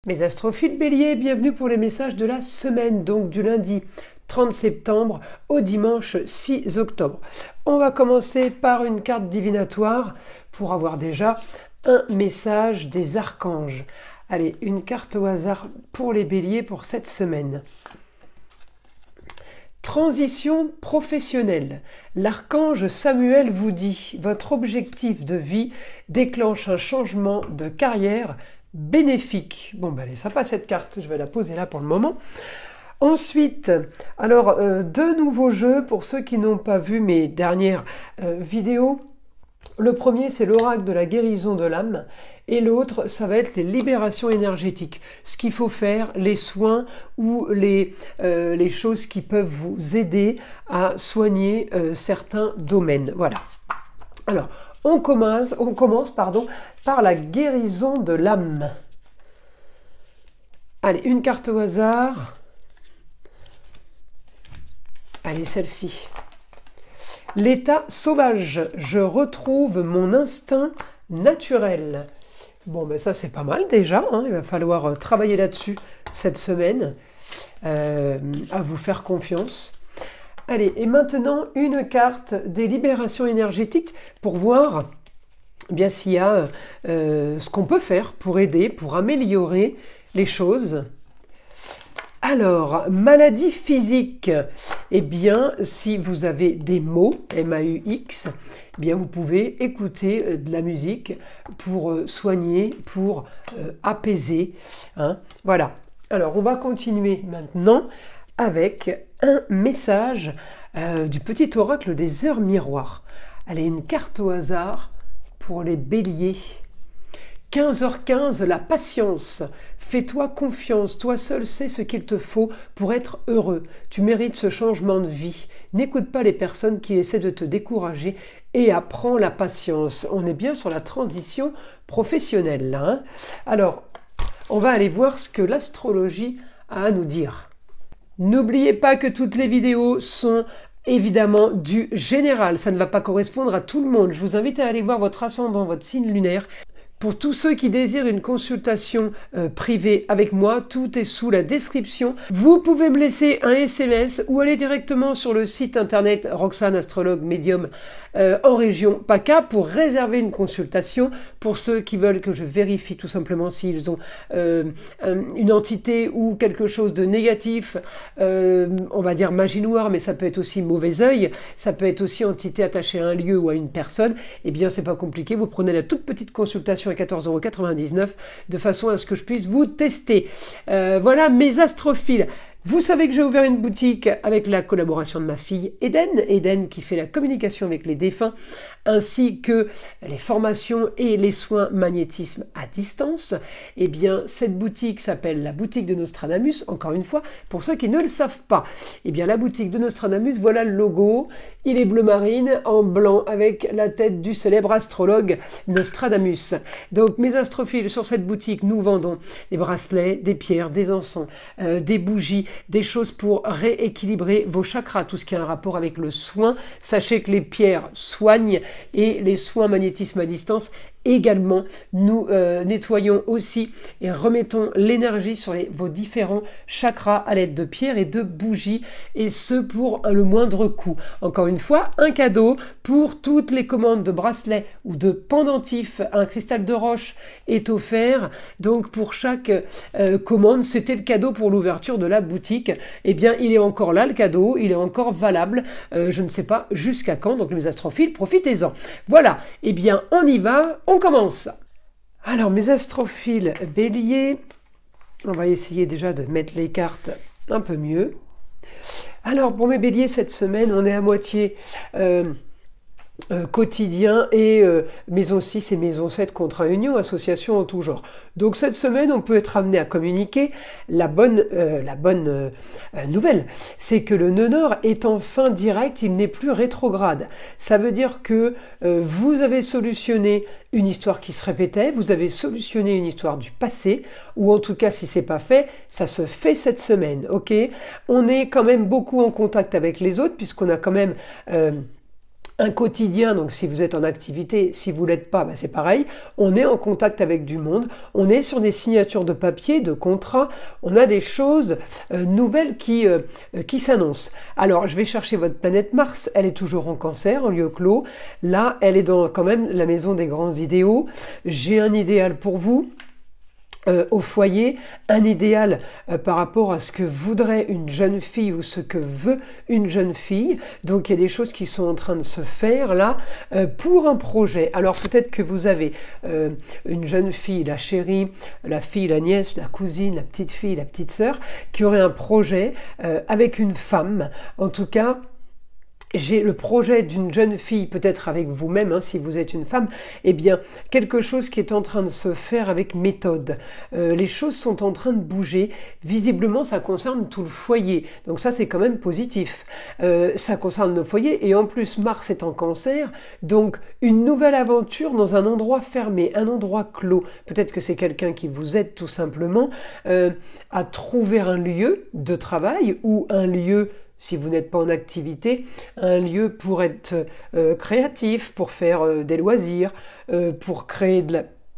Mes astrophiles béliers, bienvenue pour les messages de la semaine, donc du lundi 30 septembre au dimanche 6 octobre. On va commencer par une carte divinatoire pour avoir déjà un message des archanges. Allez, une carte au hasard pour les béliers pour cette semaine. Transition professionnelle. L'archange Samuel vous dit, votre objectif de vie déclenche un changement de carrière bénéfique. Bon, ben, elle est sympa cette carte, je vais la poser là pour le moment. Ensuite, alors, deux nouveaux jeux pour ceux qui n'ont pas vu mes dernières vidéos. Le premier, c'est l'oracle de la guérison de l'âme. Et l'autre, ça va être les libérations énergétiques. Ce qu'il faut faire, les soins ou les choses qui peuvent vous aider à soigner certains domaines. Voilà. Alors, on commence par la guérison de l'âme. Allez, une carte au hasard. Allez, celle-ci. L'état sauvage. Je retrouve mon instinct naturel. Bon, ben ça c'est pas mal déjà, hein. Il va falloir travailler là-dessus cette semaine, à vous faire confiance. Allez, et maintenant une carte des libérations énergétiques pour voir bien s'il y a ce qu'on peut faire pour aider, pour améliorer les choses. Alors, maladie physique, eh bien, si vous avez des maux, M-A-U-X, eh bien, vous pouvez écouter de la musique pour soigner, pour apaiser. Hein. Voilà. Alors, on va continuer maintenant avec un message du petit oracle des heures miroirs. Allez, une carte au hasard pour les béliers. 15h15, la patience. Fais-toi confiance, toi seul sais ce qu'il te faut pour être heureux. Tu mérites ce changement de vie. N'écoute pas les personnes qui essaient de te décourager et apprends la patience. On est bien sur la transition professionnelle là. Hein. Alors, on va aller voir ce que l'astrologie a à nous dire. N'oubliez pas que toutes les vidéos sont évidemment du général. Ça ne va pas correspondre à tout le monde. Je vous invite à aller voir votre ascendant, votre signe lunaire. Pour tous ceux qui désirent une consultation privée avec moi, tout est sous la description. Vous pouvez me laisser un SMS ou aller directement sur le site internet Roxane Astrologue Médium en région PACA pour réserver une consultation. Pour ceux qui veulent que je vérifie tout simplement s'ils ont une entité ou quelque chose de négatif, on va dire magie noire, mais ça peut être aussi mauvais œil, ça peut être aussi entité attachée à un lieu ou à une personne. Eh bien, c'est pas compliqué, vous prenez la toute petite consultation à 14,99 € de façon à ce que je puisse vous tester. Voilà mes astrophiles. Vous savez que j'ai ouvert une boutique avec la collaboration de ma fille Eden qui fait la communication avec les défunts, ainsi que les formations et les soins magnétisme à distance. Eh bien, cette boutique s'appelle la boutique de Nostradamus, encore une fois, pour ceux qui ne le savent pas. Eh bien, la boutique de Nostradamus, voilà le logo. Il est bleu marine en blanc avec la tête du célèbre astrologue Nostradamus. Donc, mes astrophiles, sur cette boutique, nous vendons des bracelets, des pierres, des encens, des bougies, des choses pour rééquilibrer vos chakras, tout ce qui a un rapport avec le soin. Sachez que les pierres soignent et les soins magnétisme à distance également. Nous nettoyons aussi et remettons l'énergie sur vos différents chakras à l'aide de pierres et de bougies, et ce pour le moindre coût. Encore une fois, un cadeau pour toutes les commandes de bracelets ou de pendentifs. Un cristal de roche est offert. Donc pour chaque commande, c'était le cadeau pour l'ouverture de la boutique. Eh bien, il est encore là le cadeau, il est encore valable. Je ne sais pas jusqu'à quand. Donc les astrophiles, profitez-en. Voilà. Eh bien, on y va. On commence. Alors, mes astrophiles béliers, on va essayer déjà de mettre les cartes un peu mieux. Alors, pour mes béliers, cette semaine, on est à moitié quotidien et maison 6 et maison 7 contrat union, association en tout genre. Donc cette semaine, on peut être amené à communiquer. La bonne nouvelle, c'est que le nœud nord est enfin direct, il n'est plus rétrograde. Ça veut dire que vous avez solutionné une histoire qui se répétait, vous avez solutionné une histoire du passé, ou en tout cas, si c'est pas fait, ça se fait cette semaine, ok? On est quand même beaucoup en contact avec les autres, puisqu'on a quand même un quotidien, donc si vous êtes en activité, si vous l'êtes pas, c'est pareil, on est en contact avec du monde, on est sur des signatures de papier, de contrats, on a des choses nouvelles qui s'annoncent. Alors, je vais chercher votre planète Mars, elle est toujours en Cancer, en lieu clos, là, elle est dans quand même la maison des grands idéaux, j'ai un idéal pour vous, au foyer, un idéal par rapport à ce que voudrait une jeune fille ou ce que veut une jeune fille. Donc il y a des choses qui sont en train de se faire là pour un projet. Alors peut-être que vous avez une jeune fille, la chérie, la fille, la nièce, la cousine, la petite fille, la petite sœur, qui aurait un projet avec une femme. En tout cas, j'ai le projet d'une jeune fille, peut-être avec vous-même, si vous êtes une femme, eh bien, quelque chose qui est en train de se faire avec méthode. Les choses sont en train de bouger. Visiblement, ça concerne tout le foyer. Donc ça, c'est quand même positif. Ça concerne nos foyers. Et en plus, Mars est en Cancer. Donc, une nouvelle aventure dans un endroit fermé, un endroit clos. Peut-être que c'est quelqu'un qui vous aide tout simplement à trouver un lieu de travail ou un lieu, si vous n'êtes pas en activité, un lieu pour être créatif, pour faire des loisirs, pour créer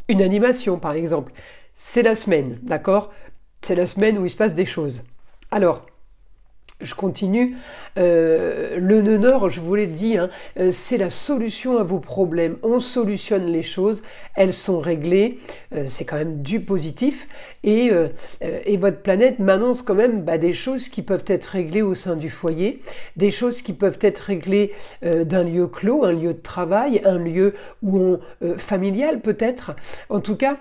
une animation par exemple. C'est la semaine, d'accord? C'est la semaine où il se passe des choses. Alors, je continue. Le nœud nord, je vous l'ai dit, c'est la solution à vos problèmes. On solutionne les choses, elles sont réglées. C'est quand même du positif. Et votre planète m'annonce quand même des choses qui peuvent être réglées au sein du foyer, des choses qui peuvent être réglées d'un lieu clos, un lieu de travail, un lieu familial peut-être. En tout cas,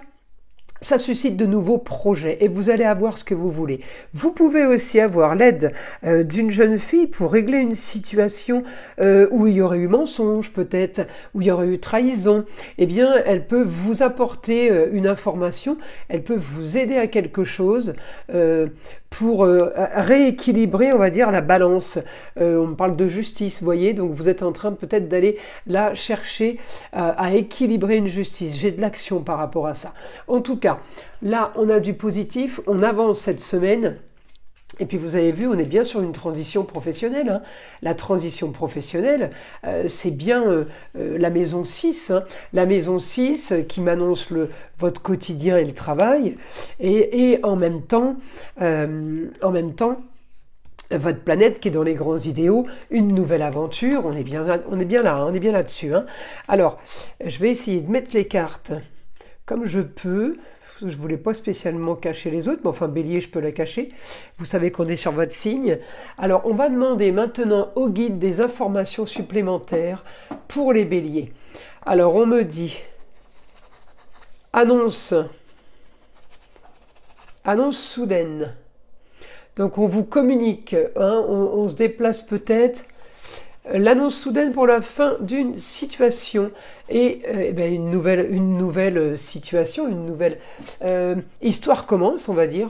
ça suscite de nouveaux projets et vous allez avoir ce que vous voulez. Vous pouvez aussi avoir l'aide d'une jeune fille pour régler une situation où il y aurait eu mensonge peut-être, où il y aurait eu trahison. Eh bien, elle peut vous apporter une information, elle peut vous aider à quelque chose pour rééquilibrer, on va dire, la balance. On parle de justice, vous voyez, donc vous êtes en train peut-être d'aller là chercher à équilibrer une justice. J'ai de l'action par rapport à ça. En tout cas, là, on a du positif, on avance cette semaine. Et puis vous avez vu, on est bien sur une transition professionnelle. La transition professionnelle, c'est bien la maison 6. La maison 6 qui m'annonce votre quotidien et le travail. Et en même temps, votre planète qui est dans les grands idéaux, une nouvelle aventure. On est bien là, on est bien là-dessus. Alors, je vais essayer de mettre les cartes comme je peux. Je voulais pas spécialement cacher les autres, mais enfin Bélier, je peux la cacher. Vous savez qu'on est sur votre signe. Alors, on va demander maintenant au guide des informations supplémentaires pour les Béliers. Alors, on me dit annonce soudaine. Donc, on vous communique, on se déplace peut-être. L'annonce soudaine pour la fin d'une situation et une nouvelle situation, une nouvelle histoire commence, on va dire,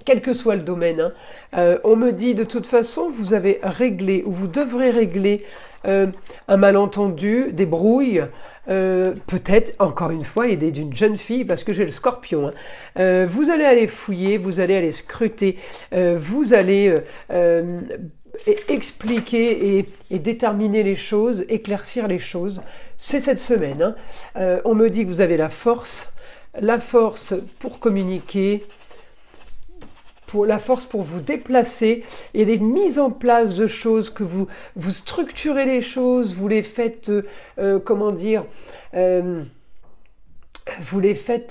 quel que soit le domaine. On me dit de toute façon, vous avez réglé ou vous devrez régler un malentendu, des brouilles, peut-être, encore une fois, aider d'une jeune fille, parce que j'ai le Scorpion. Vous allez aller fouiller, vous allez aller scruter, vous allez expliquer et déterminer les choses, éclaircir les choses. C'est cette semaine. On me dit que vous avez la force pour communiquer, la force pour vous déplacer. Il y a des mises en place de choses que vous structurez les choses, vous les faites,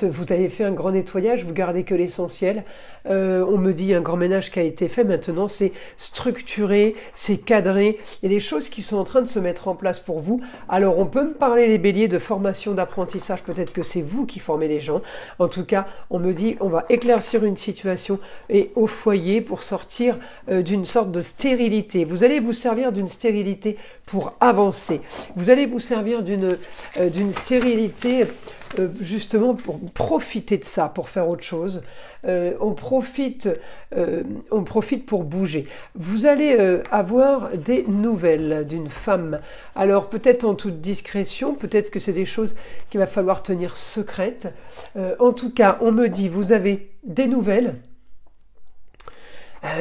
vous avez fait un grand nettoyage, vous gardez que l'essentiel. On me dit un grand ménage qui a été fait, maintenant c'est structuré, c'est cadré. Il y a des choses qui sont en train de se mettre en place pour vous. Alors on peut me parler les Béliers de formation, d'apprentissage, peut-être que c'est vous qui formez les gens. En tout cas, on me dit on va éclaircir une situation et au foyer pour sortir d'une sorte de stérilité. Vous allez vous servir d'une stérilité pour avancer. Vous allez vous servir d'une stérilité justement pour profiter de ça, pour faire autre chose. On profite pour bouger. Vous allez avoir des nouvelles d'une femme. Alors peut-être en toute discrétion, peut-être que c'est des choses qu'il va falloir tenir secrètes. En tout cas, on me dit, vous avez des nouvelles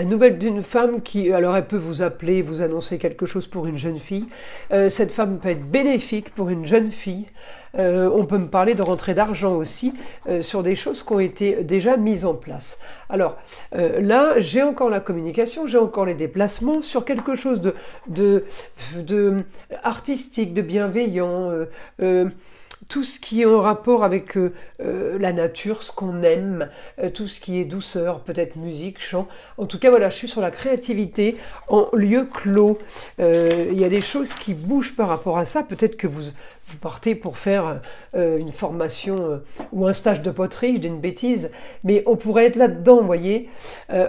Nouvelle d'une femme qui, alors elle peut vous appeler, vous annoncer quelque chose pour une jeune fille. Cette femme peut être bénéfique pour une jeune fille. On peut me parler de rentrée d'argent aussi sur des choses qui ont été déjà mises en place. Alors là, j'ai encore la communication, j'ai encore les déplacements sur quelque chose de artistique, de bienveillant. Tout ce qui est en rapport avec la nature, ce qu'on aime, tout ce qui est douceur, peut-être musique, chant. En tout cas, voilà, je suis sur la créativité en lieu clos. Il y a des choses qui bougent par rapport à ça. Peut-être que vous partez pour faire une formation ou un stage de poterie, je dis une bêtise, mais on pourrait être là-dedans, vous voyez.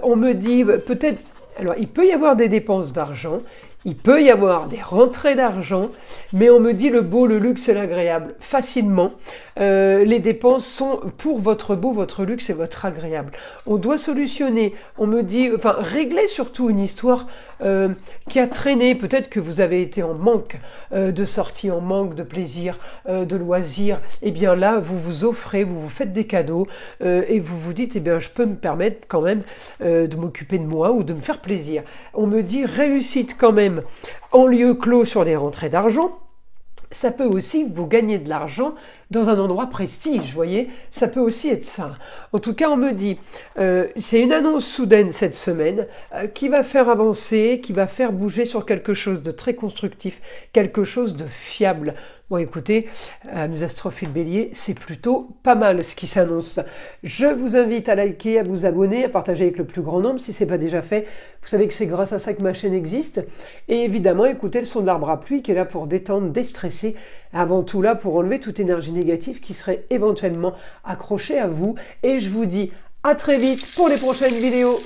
On me dit, peut-être, alors il peut y avoir des dépenses d'argent, il peut y avoir des rentrées d'argent, mais on me dit le beau, le luxe et l'agréable facilement. Les dépenses sont pour votre beau, votre luxe et votre agréable. On doit solutionner, on me dit, enfin régler surtout une histoire qui a traîné. Peut-être que vous avez été en manque de sorties, en manque de plaisir, de loisirs. Et bien là, vous vous offrez, vous vous faites des cadeaux et vous vous dites, eh bien je peux me permettre quand même de m'occuper de moi ou de me faire plaisir. On me dit réussite quand même en lieu clos sur des rentrées d'argent. Ça peut aussi vous gagner de l'argent dans un endroit prestige, vous voyez, ça peut aussi être ça. En tout cas, on me dit, c'est une annonce soudaine cette semaine qui va faire avancer, qui va faire bouger sur quelque chose de très constructif, quelque chose de fiable. Bon, écoutez, mes astrophiles béliers, c'est plutôt pas mal ce qui s'annonce. Je vous invite à liker, à vous abonner, à partager avec le plus grand nombre si ce n'est pas déjà fait. Vous savez que c'est grâce à ça que ma chaîne existe. Et évidemment, écoutez le son de l'arbre à pluie qui est là pour détendre, déstresser, avant tout là pour enlever toute énergie négative qui serait éventuellement accrochée à vous. Et je vous dis à très vite pour les prochaines vidéos.